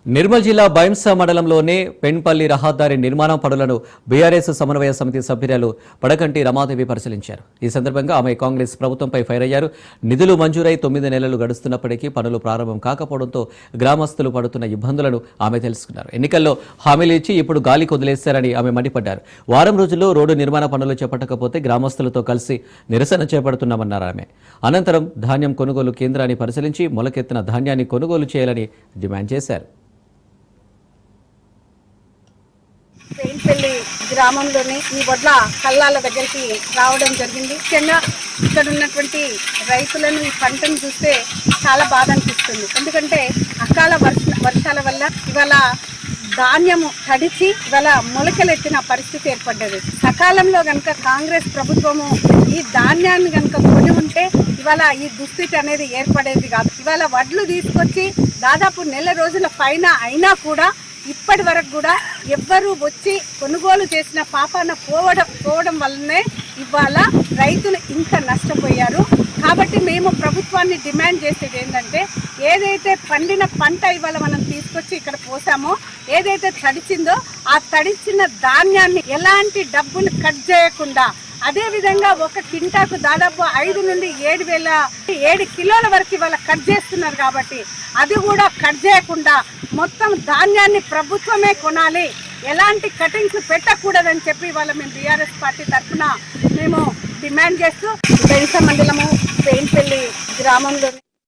నిర్మల్ జిల్లా బైంసా మండలంలోని పెన్పల్లి రహదారి నిర్మాణ పనులను బీఆర్ఎస్ సమన్వయ సమితి సభ్యురాలు పడకంటి రమాదేవి పరిశీలించారు. ఈ సందర్భంగా ఆమె కాంగ్రెస్ ప్రభుత్వంపై ఫైర్ అయ్యారు. నిధులు మంజూరై 9 నెలలు గడుస్తున్నప్పటికీ పనులు ప్రారంభం కాకపోవడంతో గ్రామస్తులు పడుతున్న ఇబ్బందులను ఆమె తెలుసుకున్నారు. ఎన్నికల్లో హామీలు ఇచ్చి ఇప్పుడు గాలి కొదిలేశారని ఆమె మండిపడ్డారు. వారం రోజుల్లో రోడ్డు నిర్మాణ పనులు చేపట్టకపోతే గ్రామస్తులతో కలిసి నిరసన చేపడుతున్నామన్నారు ఆమె. అనంతరం ధాన్యం కొనుగోలు కేంద్రాన్ని పరిశీలించి మొలకెత్తిన ధాన్యాన్ని కొనుగోలు చేయాలని డిమాండ్ చేశారు. పెయింట్పల్లి గ్రామంలోని ఈ వడ్ల కల్లాల దగ్గరికి రావడం జరిగింది. ముఖ్యంగా ఇక్కడ ఉన్నటువంటి రైతులను ఈ పంటను చూస్తే చాలా బాధ అనిపిస్తుంది. ఎందుకంటే అకాల వర్షాల వల్ల ఇవాళ ధాన్యము తడిచి ఇవాళ మొలకలెత్తిన పరిస్థితి ఏర్పడ్డది. సకాలంలో కనుక కాంగ్రెస్ ప్రభుత్వము ఈ ధాన్యాన్ని కనుక కొని ఉంటే ఇవాళ ఈ దుస్థితి అనేది ఏర్పడేది కాదు. ఇవాళ వడ్లు తీసుకొచ్చి దాదాపు నెల రోజుల పైన అయినా కూడా ఇప్పటి వరకు కూడా ఎవ్వరూ వచ్చి కొనుగోలు చేసిన పాపాన పోవడం వల్లనే ఇవాళ రైతులు ఇంత నష్టపోయారు. కాబట్టి మేము ప్రభుత్వాన్ని డిమాండ్ చేసేది ఏంటంటే, ఏదైతే పండిన పంట ఇవాళ మనం తీసుకొచ్చి ఇక్కడ పోసామో, ఏదైతే తడిచిందో ఆ తడిచిన ధాన్యాన్ని ఎలాంటి డబ్బులు కట్ చేయకుండా, అదేవిధంగా ఒక కింటాకు దాదాపు 5 నుండి 7 కిలోల వరకు ఇవాళ కట్ చేస్తున్నారు. కాబట్టి అది కూడా కట్ చేయకుండా మొత్తం ధాన్యాన్ని ప్రభుత్వమే కొనాలి, ఎలాంటి కటింగ్స్ పెట్టకూడదని చెప్పి ఇవాళ మేము బీఆర్ఎస్ పార్టీ తరఫున మేము డిమాండ్ చేస్తూ బైంసా మండలము పెయింట్పల్లి గ్రామంలో